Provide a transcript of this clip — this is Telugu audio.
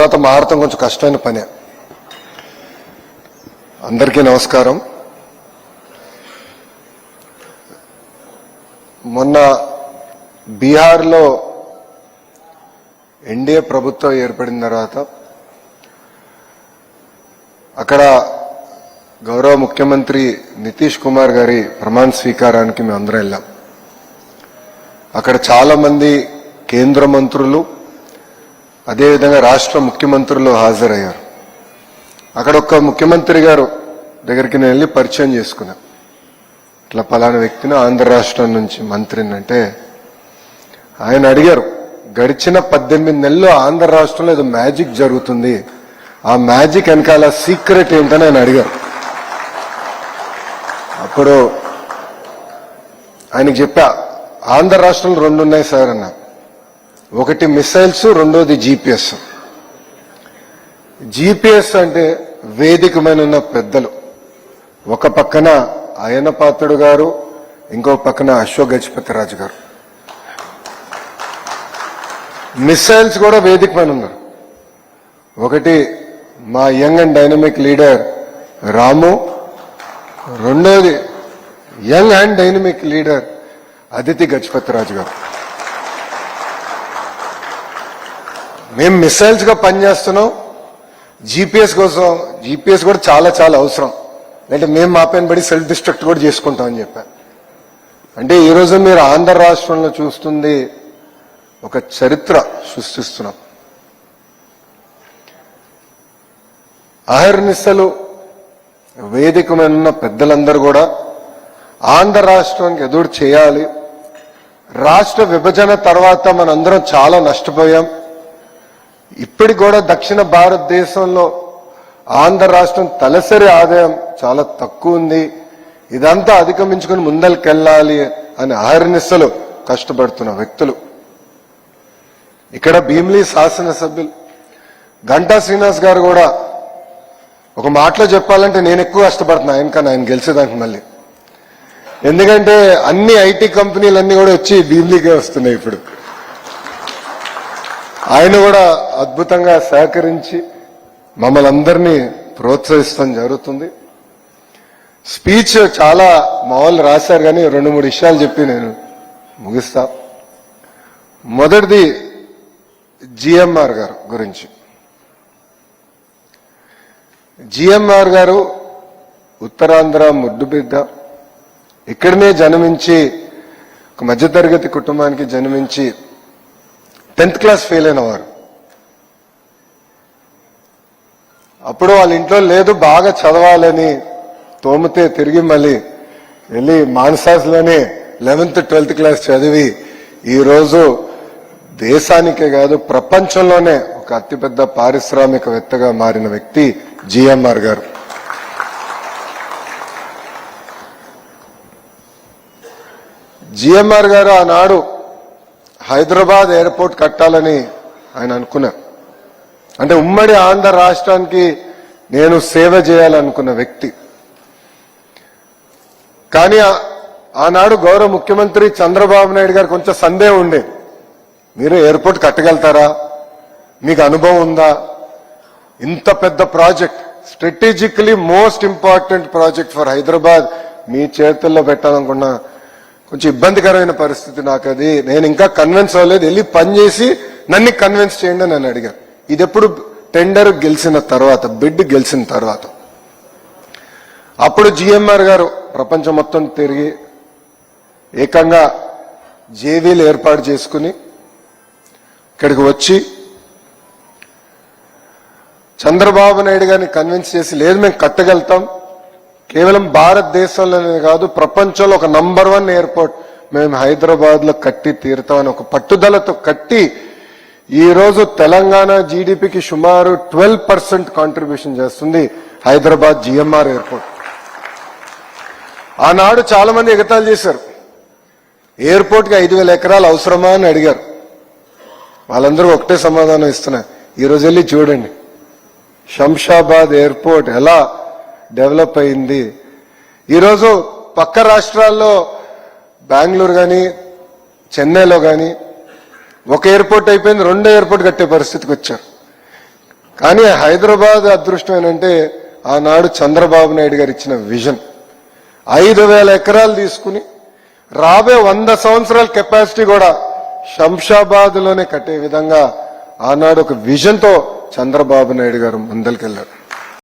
తర్వాత మారటం కొంచెం కష్టమైన పనే. అందరికీ నమస్కారం. మొన్న బీహార్లో ఎన్డీఏ ప్రభుత్వం ఏర్పడిన తర్వాత అక్కడ గౌరవ ముఖ్యమంత్రి నితీష్ కుమార్ గారి ప్రమాణ స్వీకారానికి మేము అందరం వెళ్ళాం. అక్కడ చాలా మంది కేంద్ర మంత్రులు అదేవిధంగా రాష్ట్ర ముఖ్యమంత్రులు హాజరయ్యారు. అక్కడ ఒక ముఖ్యమంత్రి గారు దగ్గరికి నేను వెళ్ళి పరిచయం చేసుకున్నా. ఇట్లా పలానా వ్యక్తిని ఆంధ్ర రాష్ట్రం నుంచి మంత్రిని అంటే ఆయన అడిగారు, గడిచిన 18 నెలల్లో ఆంధ్ర రాష్ట్రంలో ఏదో మ్యాజిక్ జరుగుతుంది, ఆ మ్యాజిక్ వెనకాల సీక్రెట్ ఏంటని ఆయన అడిగారు. అప్పుడు ఆయనకు చెప్పా, ఆంధ్ర రాష్ట్రంలో 2 ఉన్నాయి సార్ అన్న. ఒకటి మిసైల్స్, రెండోది జీపీఎస్. జీపీఎస్ అంటే వేదికమైన ఉన్న పెద్దలు, ఒక పక్కన అయ్యన్నపాత్రుడు గారు, ఇంకో పక్కన అశోక్ గజపతిరాజు గారు. మిసైల్స్ కూడా వేదికమైన ఉన్నారు. ఒకటి మా యంగ్ అండ్ డైనమిక్ లీడర్ రాము, రెండోది young and dynamic leader Aditi Gajapathiraju గారు. మేము మిసైల్స్ గా పనిచేస్తున్నాం. జీపీఎస్ కోసం, జీపీఎస్ కూడా చాలా చాలా అవసరం, అంటే మేము మా పైన పడి సెల్ఫ్ డిస్ట్రక్ట్ కూడా చేసుకుంటామని చెప్పాను. అంటే ఈరోజు మీరు ఆంధ్ర రాష్ట్రంలో చూస్తుంది ఒక చరిత్ర సృష్టిస్తున్నాం. అహర్నిశలు వేదికమైన పెద్దలందరూ కూడా ఆంధ్ర రాష్ట్రానికి ఎదురు చేయాలి. రాష్ట్ర విభజన తర్వాత మనందరం చాలా నష్టపోయాం. ఇప్పటికి కూడా దక్షిణ భారతదేశంలో ఆంధ్ర రాష్ట్రం తలసరి ఆదాయం చాలా తక్కువ ఉంది. ఇదంతా అధిగమించుకుని ముందరికెళ్ళాలి అని అహర్నిశలు కష్టపడుతున్న వ్యక్తులు. ఇక్కడ భీమిలి శాసనసభ్యులు గంటా శ్రీనివాస్ గారు కూడా ఒక మాటలో చెప్పాలంటే నేను ఎక్కువ కష్టపడుతున్నా ఆయనకన్నా, ఆయన గెలిచేదానికి మళ్ళీ. ఎందుకంటే అన్ని ఐటీ కంపెనీలన్నీ కూడా వచ్చి భీమిలీకే వస్తున్నాయి. ఇప్పుడు ఆయన కూడా అద్భుతంగా సహకరించి మమ్మల్ని అందరినీ ప్రోత్సహిస్తాం జరుగుతుంది. స్పీచ్ చాలా మా వాళ్ళు రాశారు, కానీ 2-3 విషయాలు చెప్పి నేను ముగిస్తా. మొదటిది జిఎంఆర్ గారు గురించి. జిఎంఆర్ గారు ఉత్తరాంధ్ర ముద్దుబిడ్డ, ఇక్కడనే జన్మించి ఒక మధ్యతరగతి కుటుంబానికి జన్మించి 10th క్లాస్ ఫెయిల్ అయిన వారు. అప్పుడు వాళ్ళ ఇంట్లో లేదు, బాగా చదవాలని తోమితే తిరిగి మళ్ళీ వెళ్ళి మాన్సాస్లోనే 11th 12th క్లాస్ చదివి ఈరోజు దేశానికే కాదు ప్రపంచంలోనే ఒక అతిపెద్ద పారిశ్రామికవేత్తగా మారిన వ్యక్తి జిఎంఆర్ గారు. జిఎంఆర్ గారు ఆనాడు హైదరాబాద్ ఎయిర్పోర్ట్ కట్టాలని ఆయన అనుకున్నారు. అంటే ఉమ్మడి ఆంధ్ర రాష్ట్రానికి నేను సేవ చేయాలనుకున్న వ్యక్తి. కానీ ఆనాడు గౌరవ ముఖ్యమంత్రి చంద్రబాబు నాయుడు గారు కొంచెం సందేహం ఉండే, మీరు ఎయిర్పోర్ట్ కట్టగలుగుతారా, మీకు అనుభవం ఉందా, ఇంత పెద్ద project, strategically most important project for Hyderabad మీ చేతుల్లో పెట్టాలనుకున్నా. కొంచెం ఇబ్బందికరమైన పరిస్థితి నాకు, అది నేను ఇంకా కన్విన్స్ అవ్వలేదు, వెళ్ళి పనిచేసి నన్ను కన్విన్స్ చేయండి అని అడిగారు. ఇది ఎప్పుడు టెండర్ గెలిచిన తర్వాత, బిడ్ గెలిచిన తర్వాత. అప్పుడు జిఎంఆర్ గారు ప్రపంచం మొత్తం తిరిగి ఏకంగా జేవీలు ఏర్పాటు చేసుకుని ఇక్కడికి వచ్చి చంద్రబాబు నాయుడు గారిని కన్విన్స్ చేసి, లేదు మేము కట్టగలుగుతాం, కేవలం భారతదేశంలోనే కాదు ప్రపంచంలో ఒక నంబర్ 1 ఎయిర్పోర్ట్ మేము హైదరాబాద్ లో కట్టి తీరుతామని ఒక పట్టుదలతో కట్టి ఈరోజు తెలంగాణ జీడిపికి సుమారు 12% కాంట్రిబ్యూషన్ చేస్తుంది హైదరాబాద్ జిఎంఆర్ ఎయిర్పోర్ట్. ఆనాడు చాలా మంది ఎగతాళి చేశారు, ఎయిర్పోర్ట్కి 5,000 ఎకరాలు అవసరమా అని అడిగారు. వాళ్ళందరూ ఒకటే సమాధానం ఇస్తున్నారు. ఈరోజు వెళ్ళి చూడండి శంషాబాద్ ఎయిర్పోర్ట్ ఎలా డెవలప్ అయింది. ఈరోజు పక్క రాష్ట్రాల్లో బెంగళూరు కానీ చెన్నైలో కానీ ఒక ఎయిర్పోర్ట్ అయిపోయింది, రెండో ఎయిర్పోర్ట్ కట్టే పరిస్థితికి వచ్చారు. కానీ హైదరాబాద్ అదృష్టం ఏంటంటే ఆనాడు చంద్రబాబు నాయుడు గారు ఇచ్చిన విజన్ 5,000 ఎకరాలు తీసుకుని రాబోయే 100 సంవత్సరాల కెపాసిటీ కూడా శంషాబాద్ లోనే కట్టే విధంగా ఆనాడు ఒక విజన్ తో చంద్రబాబు నాయుడు గారు ముందరికెళ్లారు.